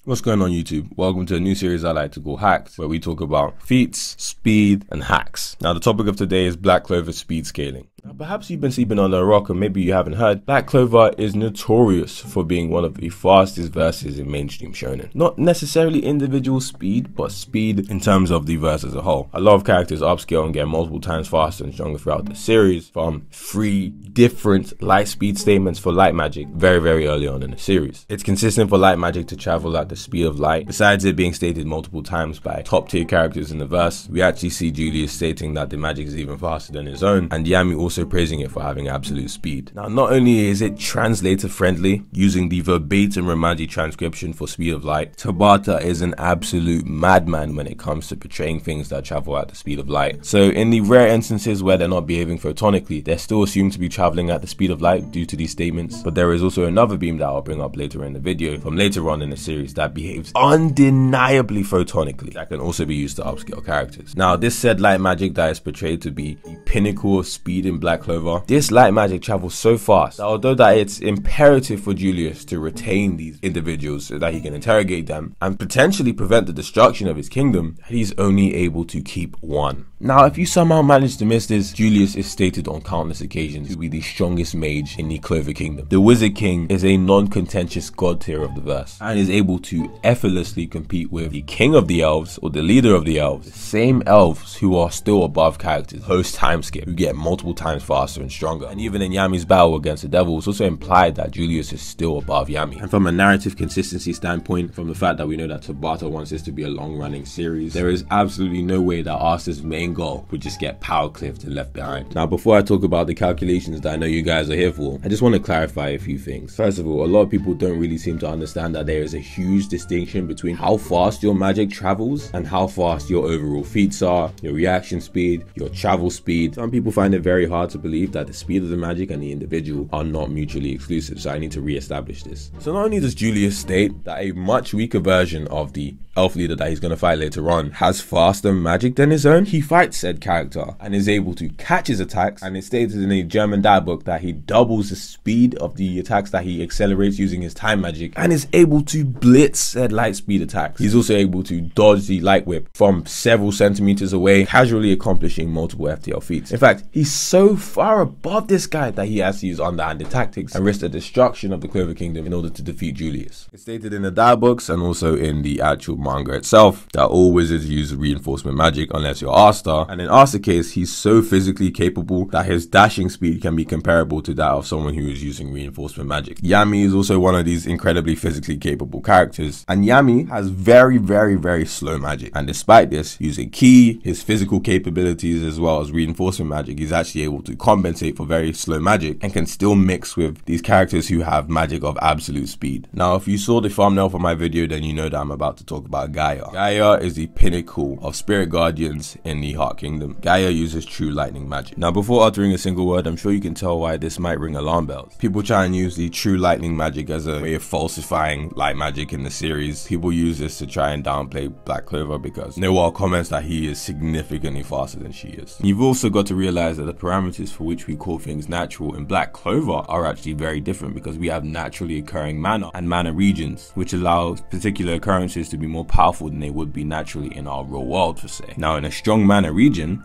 What's going on YouTube? Welcome to a new series I like to call Hacks, where we talk about feats, speed, and hacks. Now the topic of today is Black Clover speed scaling. Now perhaps you've been sleeping under a rock, or maybe you haven't heard, Black Clover is notorious for being one of the fastest verses in mainstream shonen. Not necessarily individual speed, but speed in terms of the verse as a whole. A lot of characters upscale and get multiple times faster and stronger throughout the series, from 3 different light speed statements for light magic very early on in the series. It's consistent for light magic to travel at the speed of light. Besides it being stated multiple times by top tier characters in the verse, we actually see Julius stating that the magic is even faster than his own, and Yami also praising it for having absolute speed. Now not only is it translator friendly, using the verbatim Romaji transcription for speed of light, Tabata is an absolute madman when it comes to portraying things that travel at the speed of light. So in the rare instances where they're not behaving photonically, they're still assumed to be traveling at the speed of light due to these statements. But there is also another beam that I'll bring up later in the video from later on in the series that behaves undeniably photonically, that can also be used to upscale characters. Now this said light magic that is portrayed to be the pinnacle of speed in Black Clover, this light magic travels so fast that although that it's imperative for Julius to retain these individuals so that he can interrogate them and potentially prevent the destruction of his kingdom, he's only able to keep one. Now if you somehow manage to miss this, Julius is stated on countless occasions to be the strongest mage in the Clover Kingdom. The Wizard King is a non-contentious god tier of the verse and is able to effortlessly compete with the King of the Elves or the leader of the Elves, the same elves who are still above characters post time skip, who get multiple times faster and stronger. And even in Yami's battle against the devil, it's also implied that Julius is still above Yami. And from a narrative consistency standpoint, from the fact that we know that Tabata wants this to be a long-running series, there is absolutely no way that Arthur's main goal would just get power cliffed and left behind. Now before I talk about the calculations that I know you guys are here for, I just want to clarify a few things. First of all, a lot of people don't really seem to understand that there is a huge distinction between how fast your magic travels and how fast your overall feats are, your reaction speed, your travel speed. Some people find it very hard to believe that the speed of the magic and the individual are not mutually exclusive, so I need to re-establish this. So not only does Julius state that a much weaker version of the elf leader that he's going to fight later on has faster magic than his own, he fights said character and is able to catch his attacks, and it's stated in a German dialogue book that he doubles the speed of the attacks that he accelerates using his time magic and is able to blitz said light speed attacks. He's also able to dodge the light whip from several centimeters away, casually accomplishing multiple FTL feats. In fact, he's so far above this guy that he has to use underhanded tactics and risk the destruction of the Clover Kingdom in order to defeat Julius. It's stated in the dialogue books and also in the actual manga itself that all wizards use reinforcement magic unless you're Asta, and in Asta's case, he's so physically capable that his dashing speed can be comparable to that of someone who is using reinforcement magic. Yami is also one of these incredibly physically capable characters, and Yami has very slow magic, and despite this, using ki, his physical capabilities as well as reinforcement magic, he's actually able to compensate for very slow magic and can still mix with these characters who have magic of absolute speed. Now if you saw the thumbnail for my video, then you know that I'm about to talk about Gaia. Gaia is the pinnacle of spirit guardians in the Heart Kingdom. Gaia uses true lightning magic. Now before uttering a single word, I'm sure you can tell why this might ring alarm bells. People try and use the true lightning magic as a way of falsifying light magic in the series. People use this to try and downplay Black Clover because Noel comments that he is significantly faster than she is. You've also got to realize that the parameters for which we call things natural in Black Clover are actually very different, because we have naturally occurring mana and mana regions, which allow particular occurrences to be more powerful than they would be naturally in our real world per se. Now in a strong mana region,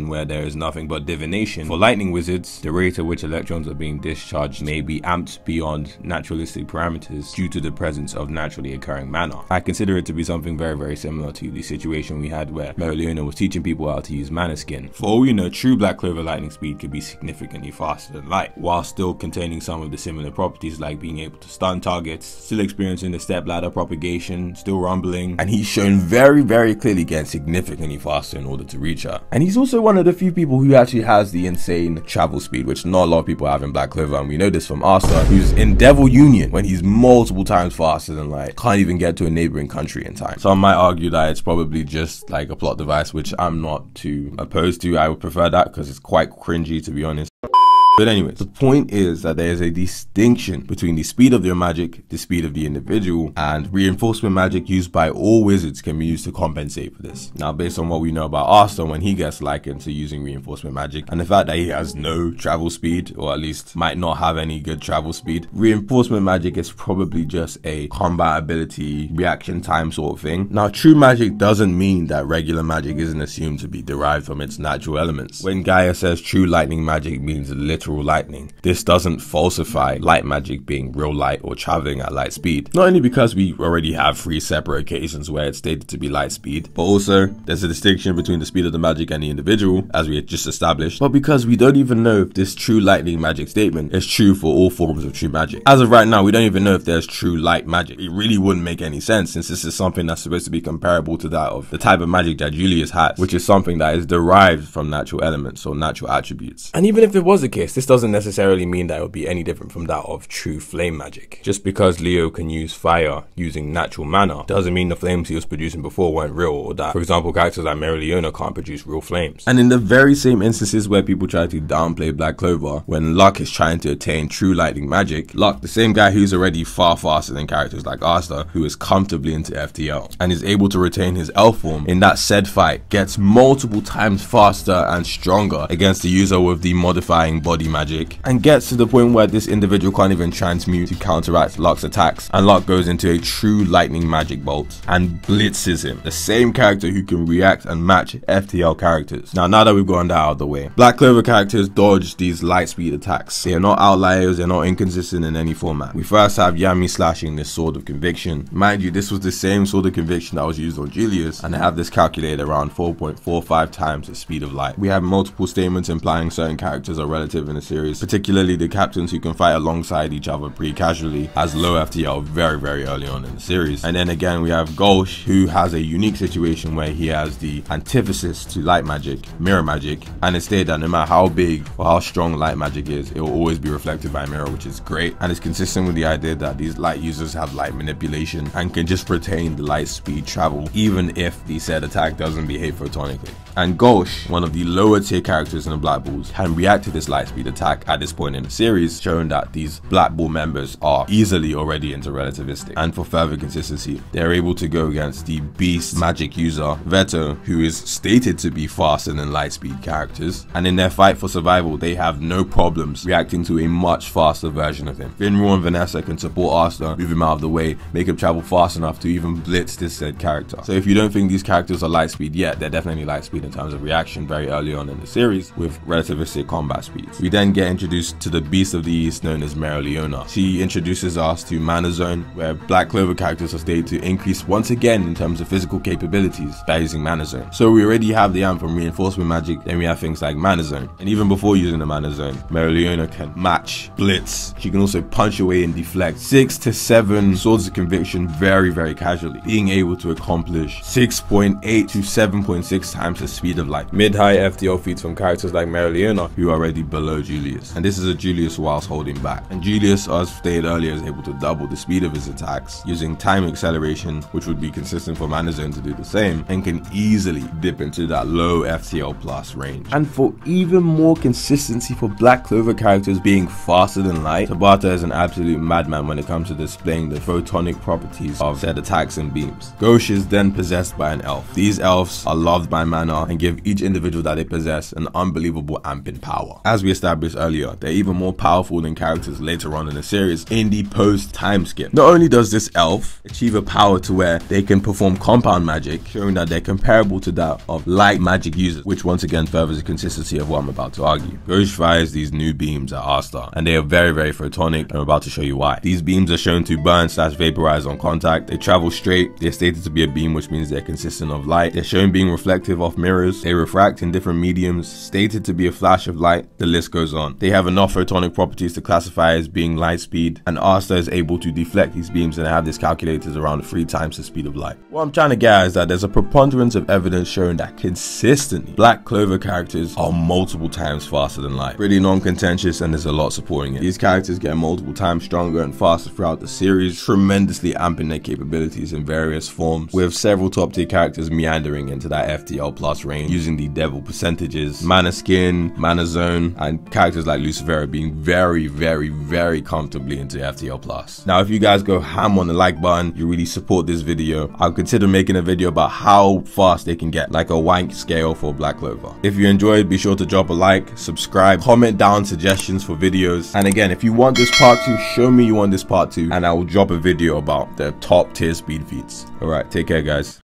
where there is nothing but divination, for lightning wizards, the rate at which electrons are being discharged may be amped beyond naturalistic parameters due to the presence of naturally occurring mana. I consider it to be something very similar to the situation we had where Merleona was teaching people how to use mana skin. For all you know, true Black Clover lightning speed could be significantly faster than light, while still containing some of the similar properties like being able to stun targets, still experiencing the step ladder propagation, still rumbling, and he's shown very clearly getting significantly faster in order to reach her. And he's also one of the few people who actually has the insane travel speed, which not a lot of people have in Black Clover, and we know this from Asta, who's in Devil Union when he's multiple times faster than light, can't even get to a neighboring country in time. Some might argue that it's probably just like a plot device, which I'm not too opposed to. I would prefer that because it's quite cringy, to be honest. But anyways, the point is that there is a distinction between the speed of your magic, the speed of the individual, and reinforcement magic used by all wizards can be used to compensate for this. Now, based on what we know about Arthur when he gets likened to using reinforcement magic, and the fact that he has no travel speed, or at least might not have any good travel speed, reinforcement magic is probably just a combat ability, reaction time sort of thing. Now, true magic doesn't mean that regular magic isn't assumed to be derived from its natural elements. When Gaia says true lightning magic means literal lightning, this doesn't falsify light magic being real light or traveling at light speed. Not only because we already have 3 separate occasions where it's stated to be light speed, but also there's a distinction between the speed of the magic and the individual, as we had just established, but because we don't even know if this true lightning magic statement is true for all forms of true magic. As of right now, we don't even know if there's true light magic. It really wouldn't make any sense, since this is something that's supposed to be comparable to that of the type of magic that Julius has, which is something that is derived from natural elements or natural attributes. And even if it was the case, this doesn't necessarily mean that it would be any different from that of true flame magic. Just because Leo can use fire using natural mana doesn't mean the flames he was producing before weren't real, or that, for example, characters like Leona can't produce real flames. And in the very same instances where people try to downplay Black Clover, when Luck is trying to attain true lightning magic, Luck, the same guy who's already far faster than characters like Asta, who is comfortably into FTL and is able to retain his elf form in that said fight, gets multiple times faster and stronger against the user with the modifying body magic, and gets to the point where this individual can't even transmute to counteract Luck's attacks, and Luck goes into a true lightning magic bolt and blitzes him, the same character who can react and match FTL characters. Now that we've gotten that out of the way, Black Clover characters dodge these light speed attacks. They are not outliers, they're not inconsistent in any format. We first have Yami slashing this Sword of Conviction. Mind you, this was the same Sword of Conviction that was used on Julius, and I have this calculated around 4.45 times the speed of light. We have multiple statements implying certain characters are relative in the series, particularly the captains who can fight alongside each other pretty casually as low FTL very early on in the series. And then again we have Gulch, who has a unique situation where he has the antithesis to light magic, mirror magic, and it's stated that no matter how big or how strong light magic is, it will always be reflected by mirror, which is great, and it's consistent with the idea that these light users have light manipulation and can just retain the light speed travel even if the said attack doesn't behave photonically. And Gulch, one of the lower tier characters in the Black Bulls, can react to this light speed attack at this point in the series, showing that these Black Bull members are easily already into relativistic. And for further consistency, they're able to go against the beast magic user Veto, who is stated to be faster than light speed characters, and in their fight for survival they have no problems reacting to a much faster version of him. Finral and Vanessa can support Asta, move him out of the way, make him travel fast enough to even blitz this said character. So if you don't think these characters are light speed yet, they're definitely light speed in terms of reaction very early on in the series with relativistic combat speeds. We then get introduced to the beast of the east known as Leona. She introduces us to Mana Zone, where Black Clover characters are stated to increase once again in terms of physical capabilities by using Mana Zone. So we already have the amp from reinforcement magic, then we have things like Mana Zone, and even before using the Mana Zone, Leona can match, blitz. She can also punch away and deflect 6 to 7 swords of conviction very casually, being able to accomplish 6.8 to 7.6 times the speed of light. Mid-high FTL feats from characters like Leona, who are already below Julius, and this is a Julius whilst holding back. And Julius, as stated earlier, is able to double the speed of his attacks using time acceleration, which would be consistent for Mana Zone to do the same, and can easily dip into that low FTL plus range. And for even more consistency for Black Clover characters being faster than light, Tabata is an absolute madman when it comes to displaying the photonic properties of said attacks and beams. Gauche is then possessed by an elf. These elves are loved by mana and give each individual that they possess an unbelievable amp in power. As we established earlier, they're even more powerful than characters later on in the series in the post time skip. Not only does this elf achieve a power to where they can perform compound magic, showing that they're comparable to that of light magic users, which once again furthers the consistency of what I'm about to argue. Gauche fires these new beams at Asta, and they are very photonic, and I'm about to show you why. These beams are shown to burn / vaporize on contact. They travel straight. They're stated to be a beam, which means they're consistent of light. They're shown being reflective of mirrors. They refract in different mediums, stated to be a flash of light. The list goes on. They have enough photonic properties to classify as being light speed, and Asta is able to deflect these beams, and I have this calculated as around 3 times the speed of light. What I'm trying to get at is that there's a preponderance of evidence showing that consistently Black Clover characters are multiple times faster than light. Pretty non-contentious, and there's a lot supporting it. These characters get multiple times stronger and faster throughout the series, tremendously amping their capabilities in various forms, with several top tier characters meandering into that FTL plus range using the devil percentages, mana skin, mana zone, and characters like Lucifera being very comfortably into FTL Plus. Now, if you guys go ham on the like button, you really support this video, I'll consider making a video about how fast they can get, like a wank scale for Black Clover. If you enjoyed, be sure to drop a like, subscribe, comment down suggestions for videos. And again, if you want this part 2, show me you want this part 2, and I will drop a video about the top tier speed feats. Alright, take care guys.